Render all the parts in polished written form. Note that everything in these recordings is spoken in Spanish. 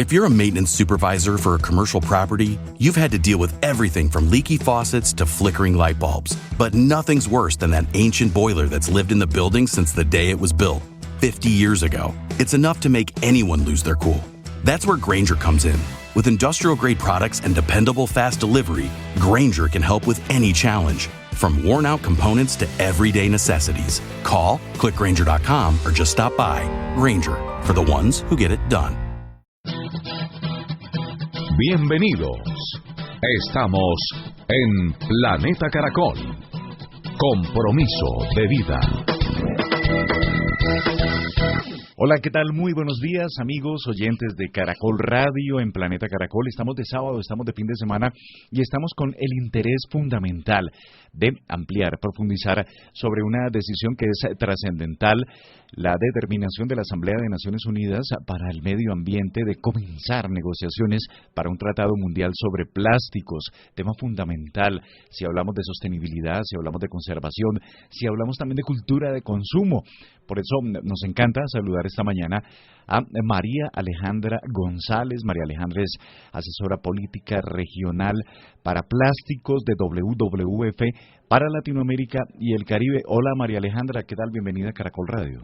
If you're a maintenance supervisor for a commercial property, you've had to deal with everything from leaky faucets to flickering light bulbs. But nothing's worse than that ancient boiler that's lived in the building since the day it was built, 50 years ago. It's enough to make anyone lose their cool. That's where Grainger comes in. With industrial-grade products and dependable fast delivery, Grainger can help with any challenge, from worn-out components to everyday necessities. Call, click Grainger.com, or just stop by. Grainger, for the ones who get it done. Bienvenidos. Estamos en Planeta Caracol. Compromiso de vida. Hola, ¿qué tal? Muy buenos días, amigos, oyentes de Caracol Radio en Planeta Caracol. Estamos de sábado, estamos de fin de semana y estamos con el interés fundamental de ampliar, profundizar sobre una decisión que es trascendental, la determinación de la Asamblea de Naciones Unidas para el Medio Ambiente de comenzar negociaciones para un tratado mundial sobre plásticos, tema fundamental si hablamos de sostenibilidad, si hablamos de conservación, si hablamos también de cultura de consumo. Por eso nos encanta saludar esta mañana a María Alejandra González. María Alejandra es asesora política regional para plásticos de WWF para Latinoamérica y el Caribe. Hola María Alejandra, ¿qué tal? Bienvenida a Caracol Radio.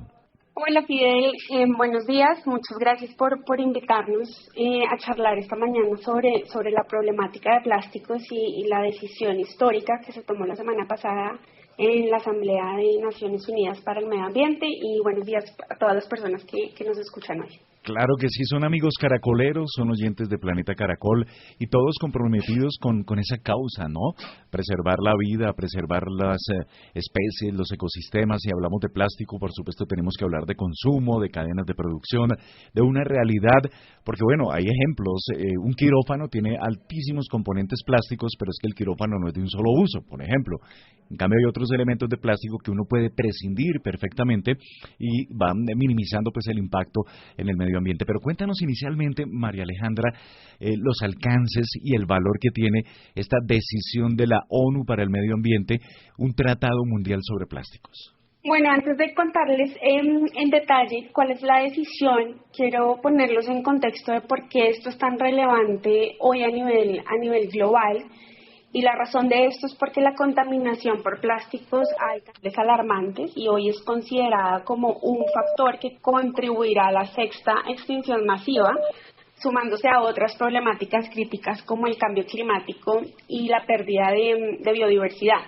Hola Fidel, buenos días, muchas gracias por invitarnos a charlar esta mañana sobre la problemática de plásticos y la decisión histórica que se tomó la semana pasada en la Asamblea de Naciones Unidas para el Medio Ambiente, y buenos días a todas las personas que nos escuchan hoy. Claro que sí, son amigos caracoleros, son oyentes de Planeta Caracol y todos comprometidos con esa causa, ¿no? Preservar la vida, preservar las especies, los ecosistemas. Si hablamos de plástico, por supuesto, tenemos que hablar de consumo, de cadenas de producción, de una realidad, porque bueno, hay ejemplos. Un quirófano tiene altísimos componentes plásticos, pero es que el quirófano no es de un solo uso, por ejemplo. En cambio, hay otros elementos de plástico que uno puede prescindir perfectamente y van minimizando pues el impacto en el medio ambiente. Pero cuéntanos inicialmente, María Alejandra, los alcances y el valor que tiene esta decisión de la ONU para el medio ambiente, un tratado mundial sobre plásticos. Bueno, antes de contarles en detalle cuál es la decisión, quiero ponerlos en contexto de por qué esto es tan relevante hoy a nivel global. Y la razón de esto es porque la contaminación por plásticos es alarmante y hoy es considerada como un factor que contribuirá a la sexta extinción masiva, sumándose a otras problemáticas críticas como el cambio climático y la pérdida de biodiversidad.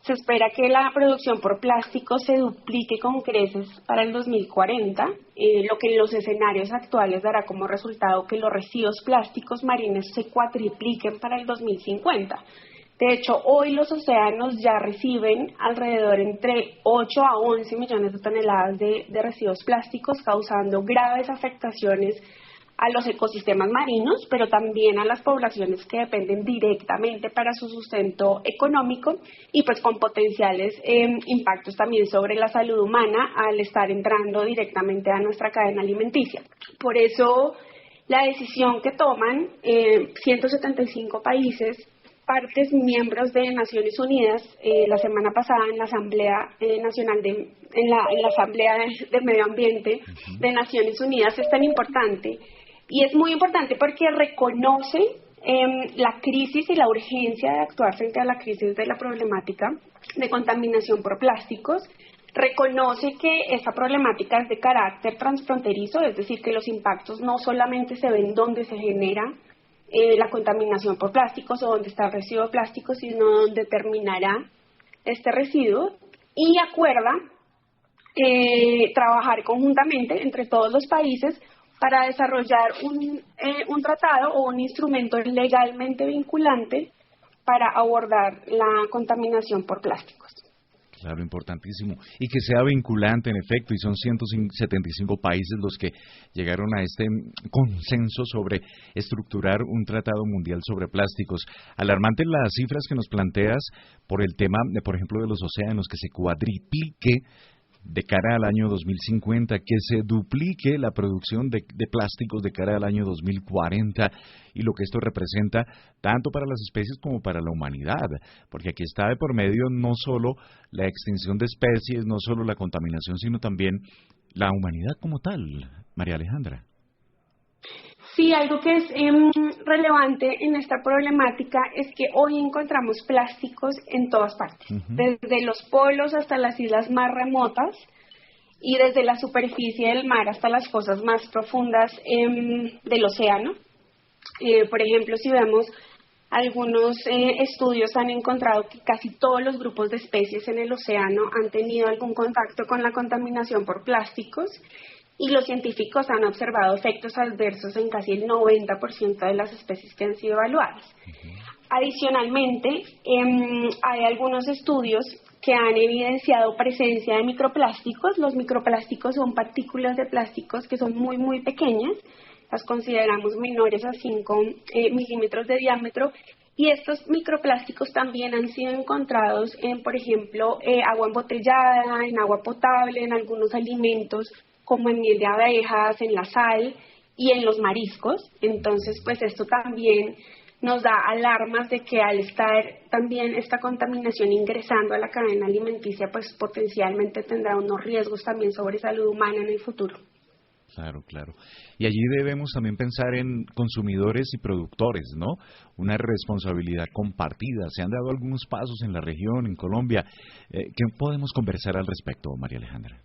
Se espera que la producción por plástico se duplique con creces para el 2040, lo que en los escenarios actuales dará como resultado que los residuos plásticos marinos se cuatripliquen para el 2050. De hecho, hoy los océanos ya reciben alrededor entre 8 a 11 millones de toneladas de residuos plásticos, causando graves afectaciones a los ecosistemas marinos, pero también a las poblaciones que dependen directamente para su sustento económico y pues con potenciales impactos también sobre la salud humana al estar entrando directamente a nuestra cadena alimenticia. Por eso, la decisión que toman 175 países, partes miembros de Naciones Unidas, la semana pasada en la Asamblea Nacional en la Asamblea de Medio Ambiente de Naciones Unidas, es tan importante. Y es muy importante porque reconoce la crisis y la urgencia de actuar frente a la crisis de la problemática de contaminación por plásticos. Reconoce que esta problemática es de carácter transfronterizo, es decir, que los impactos no solamente se ven donde se genera la contaminación por plásticos o donde está el residuo de plástico, sino donde terminará este residuo, y acuerda trabajar conjuntamente entre todos los países para desarrollar un tratado o un instrumento legalmente vinculante para abordar la contaminación por plásticos. Claro, importantísimo. Y que sea vinculante, en efecto, y son 175 países los que llegaron a este consenso sobre estructurar un tratado mundial sobre plásticos. Alarmantes las cifras que nos planteas por el tema, por ejemplo, de los océanos, que se cuadriplique de cara al año 2050, que se duplique la producción de plásticos de cara al año 2040, y lo que esto representa tanto para las especies como para la humanidad, porque aquí está de por medio no solo la extinción de especies, no solo la contaminación, sino también la humanidad como tal, María Alejandra. Sí, algo que es relevante en esta problemática es que hoy encontramos plásticos en todas partes, desde los polos hasta las islas más remotas y desde la superficie del mar hasta las fosas más profundas del océano. Por ejemplo, si vemos algunos estudios han encontrado que casi todos los grupos de especies en el océano han tenido algún contacto con la contaminación por plásticos. Y los científicos han observado efectos adversos en casi el 90% de las especies que han sido evaluadas. Adicionalmente, hay algunos estudios que han evidenciado presencia de microplásticos. Los microplásticos son partículas de plásticos que son muy, muy pequeñas. Las consideramos menores a 5 milímetros de diámetro. Y estos microplásticos también han sido encontrados en, por ejemplo, agua embotellada, en agua potable, en algunos alimentos, como en miel de abejas, en la sal y en los mariscos. Entonces, pues esto también nos da alarmas de que al estar también esta contaminación ingresando a la cadena alimenticia, pues potencialmente tendrá unos riesgos también sobre salud humana en el futuro. Claro, claro. Y allí debemos también pensar en consumidores y productores, ¿no? Una responsabilidad compartida. Se han dado algunos pasos en la región, en Colombia. ¿Qué podemos conversar al respecto, María Alejandra?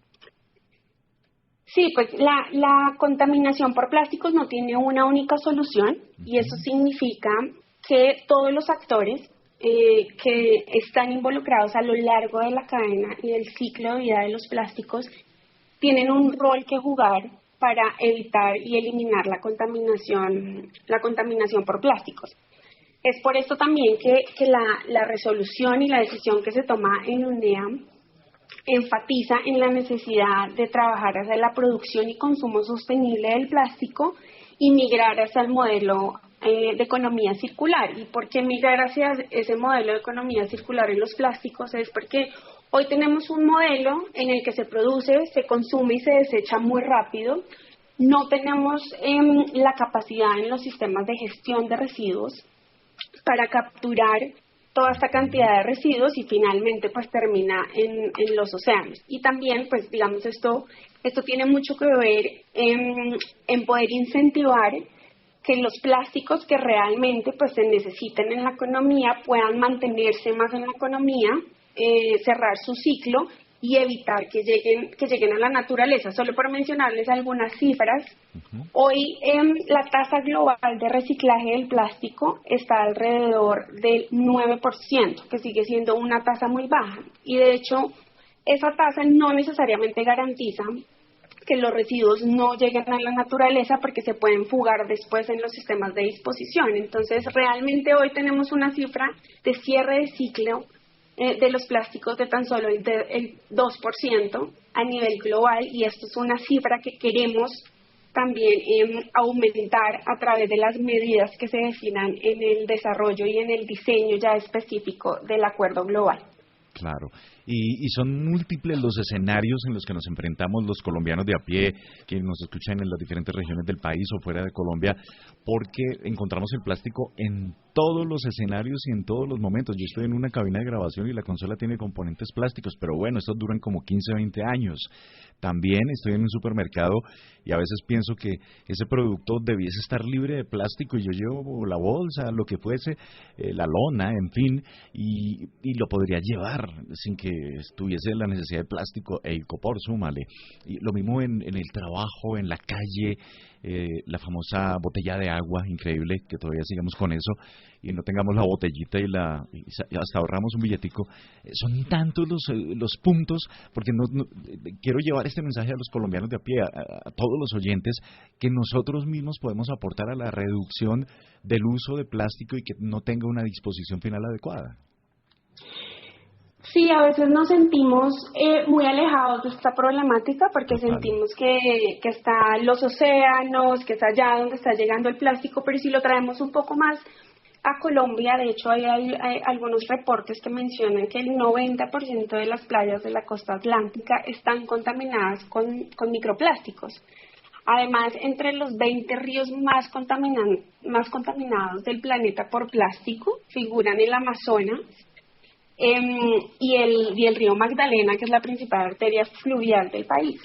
Sí, pues la contaminación por plásticos no tiene una única solución y eso significa que todos los actores que están involucrados a lo largo de la cadena y del ciclo de vida de los plásticos tienen un rol que jugar para evitar y eliminar la contaminación por plásticos. Es por esto también que la resolución y la decisión que se toma en UNEA enfatiza en la necesidad de trabajar hacia la producción y consumo sostenible del plástico y migrar hacia el modelo de economía circular. ¿Y por qué migrar hacia ese modelo de economía circular en los plásticos? Es porque hoy tenemos un modelo en el que se produce, se consume y se desecha muy rápido. No tenemos la capacidad en los sistemas de gestión de residuos para capturar toda esta cantidad de residuos y finalmente pues termina en los océanos. Y también pues digamos esto tiene mucho que ver en poder incentivar que los plásticos que realmente pues se necesiten en la economía puedan mantenerse más en la economía, cerrar su ciclo y evitar que lleguen a la naturaleza. Solo por mencionarles algunas cifras, hoy la tasa global de reciclaje del plástico está alrededor del 9%, que sigue siendo una tasa muy baja. Y de hecho, esa tasa no necesariamente garantiza que los residuos no lleguen a la naturaleza porque se pueden fugar después en los sistemas de disposición. Entonces, realmente hoy tenemos una cifra de cierre de ciclo de los plásticos de tan solo el 2% a nivel global, y esto es una cifra que queremos también aumentar a través de las medidas que se definan en el desarrollo y en el diseño ya específico del acuerdo global. Claro, y son múltiples los escenarios en los que nos enfrentamos los colombianos de a pie, quienes nos escuchan en las diferentes regiones del país o fuera de Colombia, porque encontramos el plástico en todos los escenarios y en todos los momentos. Yo estoy en una cabina de grabación y la consola tiene componentes plásticos, pero bueno, estos duran como 15 o 20 años. También estoy en un supermercado y a veces pienso que ese producto debiese estar libre de plástico y yo llevo la bolsa, lo que fuese, la lona, en fin, y lo podría llevar sin que tuviese la necesidad de plástico e icopor, súmale. Y lo mismo en el trabajo, en la calle, la famosa botella de agua, increíble que todavía sigamos con eso y no tengamos la botellita y hasta ahorramos un billetico. Son tantos los puntos, porque no quiero llevar este mensaje a los colombianos de a pie, a todos los oyentes, que nosotros mismos podemos aportar a la reducción del uso de plástico y que no tenga una disposición final adecuada. Sí, a veces nos sentimos muy alejados de esta problemática porque sentimos que están los océanos, que es allá donde está llegando el plástico, pero si lo traemos un poco más a Colombia, de hecho hay algunos reportes que mencionan que el 90% de las playas de la costa atlántica están contaminadas con microplásticos. Además, entre los 20 ríos más contaminados del planeta por plástico figuran el Amazonas, y el río Magdalena, que es la principal arteria fluvial del país.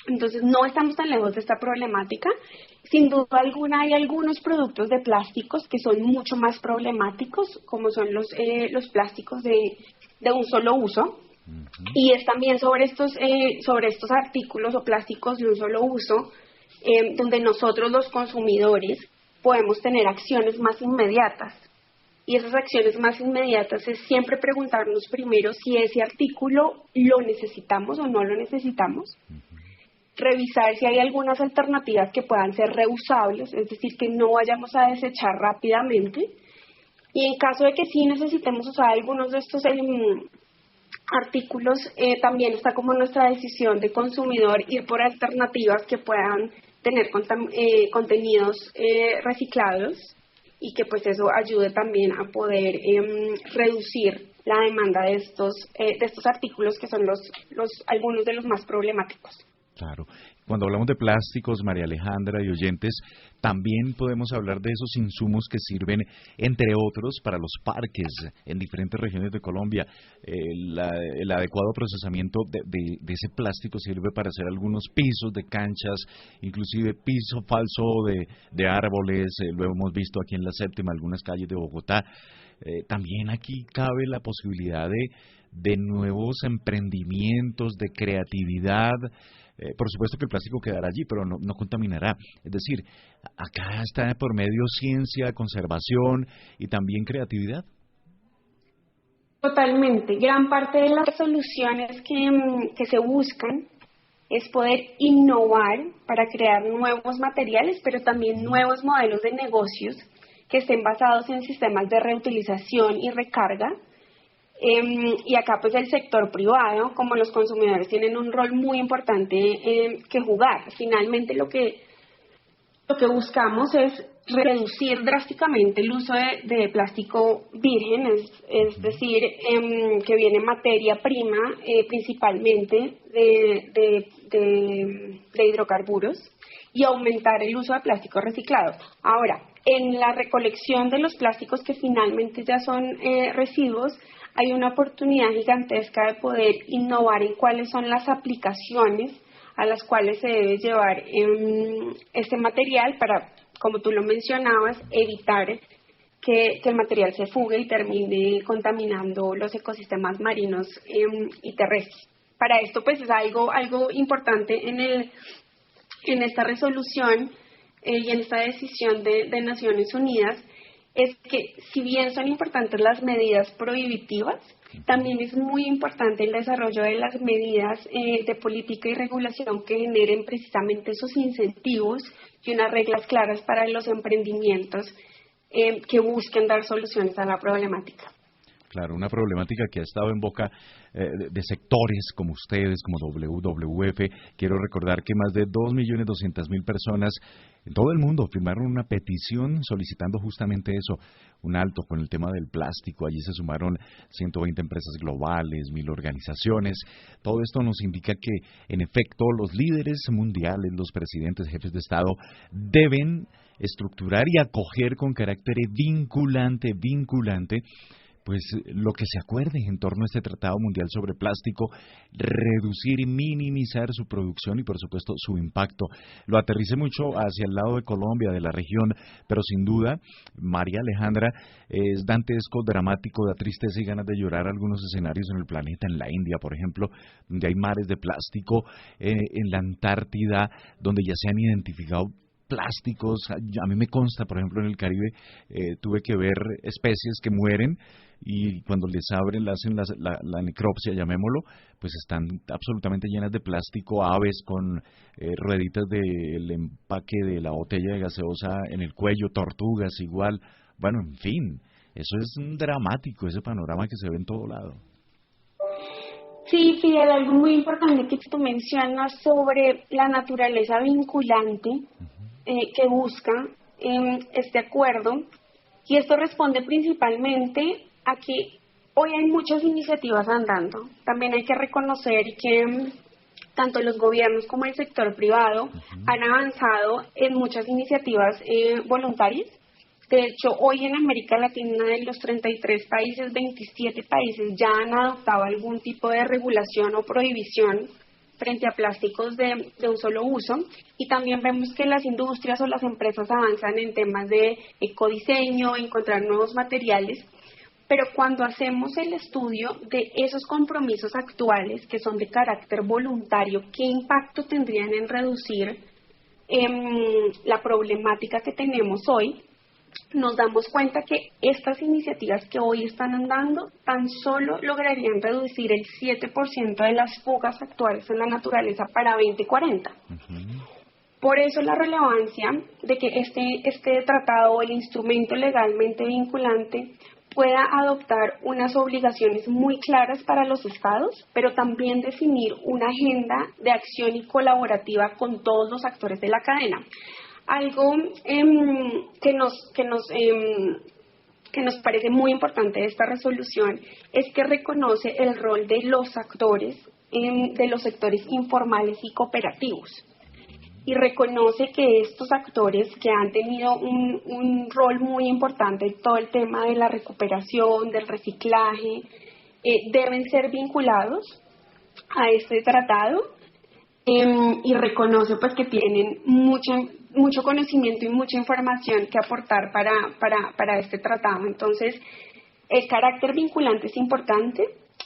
Entonces, no estamos tan lejos de esta problemática. Sin duda alguna hay algunos productos de plásticos que son mucho más problemáticos, como son los plásticos de un solo uso. Y es también sobre estos artículos o plásticos de un solo uso donde nosotros los consumidores podemos tener acciones más inmediatas. Y esas acciones más inmediatas es siempre preguntarnos primero si ese artículo lo necesitamos o no lo necesitamos. Revisar si hay algunas alternativas que puedan ser reusables, es decir, que no vayamos a desechar rápidamente. Y en caso de que sí necesitemos usar algunos de estos artículos, también está como nuestra decisión de consumidor ir por alternativas que puedan tener contenidos reciclados y que pues eso ayude también a poder reducir la demanda de estos artículos que son algunos de los más problemáticos. Claro. Cuando hablamos de plásticos, María Alejandra y oyentes, también podemos hablar de esos insumos que sirven, entre otros, para los parques en diferentes regiones de Colombia. El adecuado procesamiento de ese plástico sirve para hacer algunos pisos de canchas, inclusive piso falso de árboles. Lo hemos visto aquí en la Séptima, algunas calles de Bogotá. También aquí cabe la posibilidad de nuevos emprendimientos, de creatividad. Por supuesto que el plástico quedará allí, pero no contaminará. Es decir, acá está por medio ciencia, conservación y también creatividad. Totalmente. Gran parte de las soluciones que se buscan es poder innovar para crear nuevos materiales, pero también nuevos modelos de negocios que estén basados en sistemas de reutilización y recarga. Y acá pues el sector privado, como los consumidores, tienen un rol muy importante que jugar. Finalmente lo que buscamos es reducir drásticamente el uso de plástico virgen, es decir, que viene materia prima principalmente de hidrocarburos, y aumentar el uso de plástico reciclado. Ahora, en la recolección de los plásticos que finalmente ya son residuos, hay una oportunidad gigantesca de poder innovar en cuáles son las aplicaciones a las cuales se debe llevar este material para, como tú lo mencionabas, evitar que el material se fugue y termine contaminando los ecosistemas marinos y terrestres. Para esto pues es algo importante en esta resolución y en esta decisión de Naciones Unidas, es que si bien son importantes las medidas prohibitivas, también es muy importante el desarrollo de las medidas de política y regulación que generen precisamente esos incentivos y unas reglas claras para los emprendimientos que busquen dar soluciones a la problemática. Claro, una problemática que ha estado en boca de sectores como ustedes, como WWF. Quiero recordar que más de 2.200.000 personas en todo el mundo firmaron una petición solicitando justamente eso, un alto con el tema del plástico. Allí se sumaron 120 empresas globales, 1.000 organizaciones. Todo esto nos indica que, en efecto, los líderes mundiales, los presidentes, jefes de Estado, deben estructurar y acoger con carácter vinculante, pues lo que se acuerde en torno a este Tratado Mundial sobre Plástico, reducir y minimizar su producción y, por supuesto, su impacto. Lo aterrice mucho hacia el lado de Colombia, de la región, pero sin duda, María Alejandra, es dantesco, dramático, da tristeza y ganas de llorar algunos escenarios en el planeta, en la India, por ejemplo, donde hay mares de plástico, en la Antártida, donde ya se han identificado plásticos. A mí me consta, por ejemplo, en el Caribe, tuve que ver especies que mueren y cuando les abren, le hacen la necropsia, llamémoslo, pues están absolutamente llenas de plástico, aves con rueditas del empaque de la botella de gaseosa en el cuello, tortugas igual. Bueno, en fin, eso es dramático, ese panorama que se ve en todo lado. Sí, Fidel, algo muy importante que tú mencionas sobre la naturaleza vinculante que busca este acuerdo, y esto responde principalmente a que hoy hay muchas iniciativas andando. También hay que reconocer que tanto los gobiernos como el sector privado han avanzado en muchas iniciativas voluntarias. De hecho, hoy en América Latina, de los 33 países, 27 países ya han adoptado algún tipo de regulación o prohibición frente a plásticos de un solo uso, y también vemos que las industrias o las empresas avanzan en temas de ecodiseño, encontrar nuevos materiales, pero cuando hacemos el estudio de esos compromisos actuales que son de carácter voluntario, ¿qué impacto tendrían en reducir la problemática que tenemos hoy? Nos damos cuenta que estas iniciativas que hoy están andando tan solo lograrían reducir el 7% de las fugas actuales en la naturaleza para 2040. Por eso la relevancia de que este tratado o el instrumento legalmente vinculante pueda adoptar unas obligaciones muy claras para los estados, pero también definir una agenda de acción y colaborativa con todos los actores de la cadena. Algo que nos parece muy importante de esta resolución es que reconoce el rol de los actores, de los sectores informales y cooperativos, y reconoce que estos actores que han tenido un rol muy importante en todo el tema de la recuperación, del reciclaje, deben ser vinculados a este tratado, y reconoce pues que tienen mucho conocimiento y mucha información que aportar para este tratado. Entonces, el carácter vinculante es importante,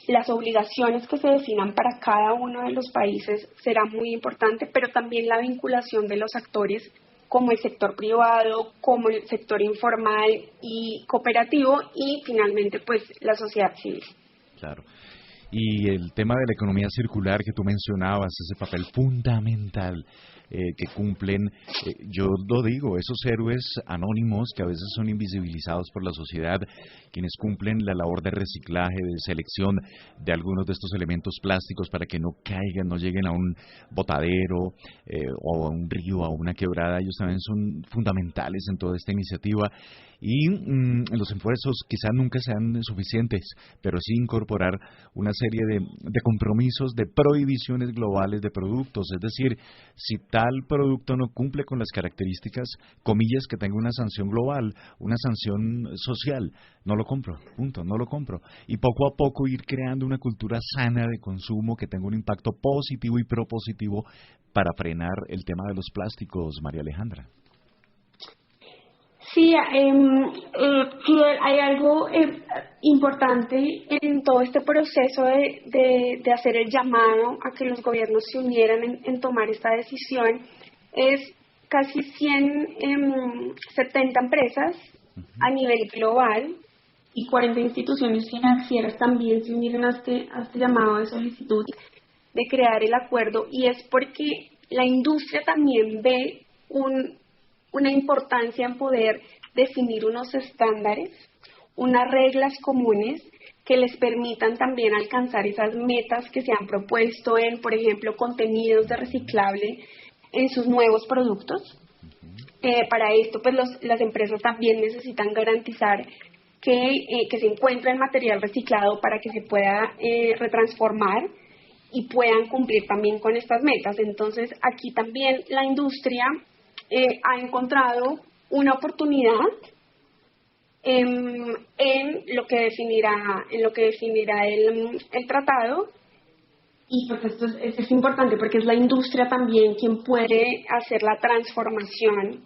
las obligaciones que se definan para cada uno de los países será muy importante, pero también la vinculación de los actores como el sector privado, como el sector informal y cooperativo, y finalmente pues la sociedad civil. Claro. Y el tema de la economía circular que tú mencionabas, ese papel fundamental que cumplen, yo lo digo, esos héroes anónimos que a veces son invisibilizados por la sociedad, quienes cumplen la labor de reciclaje, de selección de algunos de estos elementos plásticos para que no caigan, no lleguen a un botadero o a un río, a una quebrada. Ellos también son fundamentales en toda esta iniciativa, y los esfuerzos quizás nunca sean suficientes, pero sí incorporar una serie de compromisos, de prohibiciones globales de productos. Es decir, si tal producto no cumple con las características, comillas, que tenga una sanción global, una sanción social, no lo compro, punto, no lo compro. Y poco a poco ir creando una cultura sana de consumo que tenga un impacto positivo y propositivo para frenar el tema de los plásticos, María Alejandra. Sí, hay algo importante en todo este proceso de hacer el llamado a que los gobiernos se unieran en tomar esta decisión. Es casi 70 empresas a nivel global y 40 instituciones financieras también se unieron a este llamado de solicitud de crear el acuerdo, y es porque la industria también ve una importancia en poder definir unos estándares, unas reglas comunes que les permitan también alcanzar esas metas que se han propuesto en, por ejemplo, contenidos de reciclable en sus nuevos productos. Para esto, pues las empresas también necesitan garantizar que se encuentre el material reciclado para que se pueda retransformar y puedan cumplir también con estas metas. Entonces, aquí también la industria ha encontrado una oportunidad en lo que definirá el tratado, y pues esto es importante porque es la industria también quien puede hacer la transformación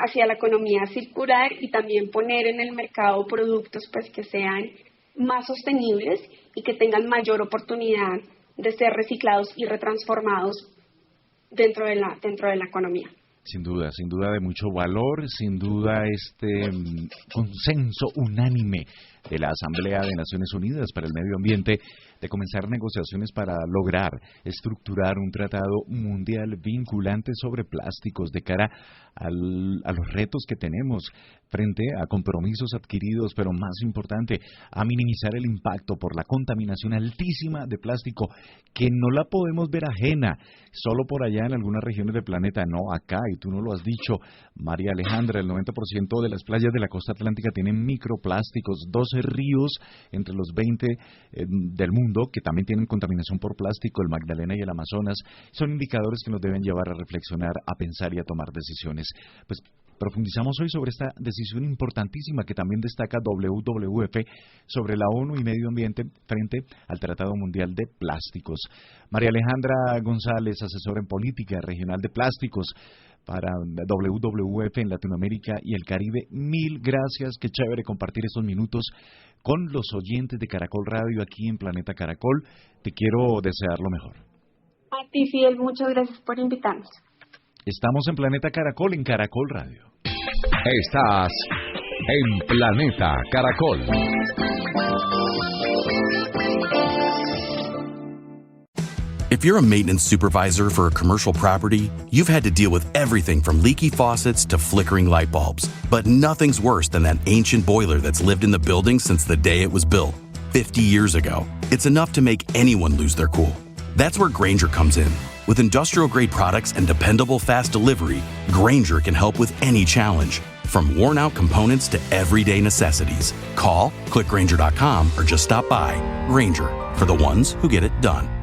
hacia la economía circular y también poner en el mercado productos pues que sean más sostenibles y que tengan mayor oportunidad de ser reciclados y retransformados dentro de la economía. Sin duda de mucho valor, sin duda este consenso unánime de la Asamblea de Naciones Unidas para el Medio Ambiente de comenzar negociaciones para lograr estructurar un tratado mundial vinculante sobre plásticos de cara a los retos que tenemos frente a compromisos adquiridos, pero más importante, a minimizar el impacto por la contaminación altísima de plástico, que no la podemos ver ajena solo por allá en algunas regiones del planeta, no acá, y tú no lo has dicho, María Alejandra, el 90% de las playas de la costa atlántica tienen microplásticos, 12 ríos entre los 20 del mundo que también tienen contaminación por plástico, el Magdalena y el Amazonas, son indicadores que nos deben llevar a reflexionar, a pensar y a tomar decisiones. Pues Profundizamos hoy sobre esta decisión importantísima que también destaca WWF sobre la ONU y medio ambiente frente al Tratado Mundial de Plásticos. María Alejandra González, asesora en política regional de plásticos para WWF en Latinoamérica y el Caribe. Mil gracias, qué chévere compartir estos minutos con los oyentes de Caracol Radio aquí en Planeta Caracol. Te quiero desear lo mejor. A ti, Fidel, muchas gracias por invitarnos. Estamos en Planeta Caracol, en Caracol Radio. Estás en Planeta Caracol. If you're a maintenance supervisor for a commercial property, you've had to deal with everything from leaky faucets to flickering light bulbs. But nothing's worse than that ancient boiler that's lived in the building since the day it was built, 50 years ago. It's enough to make anyone lose their cool. That's where Grainger comes in. With industrial-grade products and dependable fast delivery, Grainger can help with any challenge, from worn-out components to everyday necessities. Call, click Grainger.com, or just stop by. Grainger, for the ones who get it done.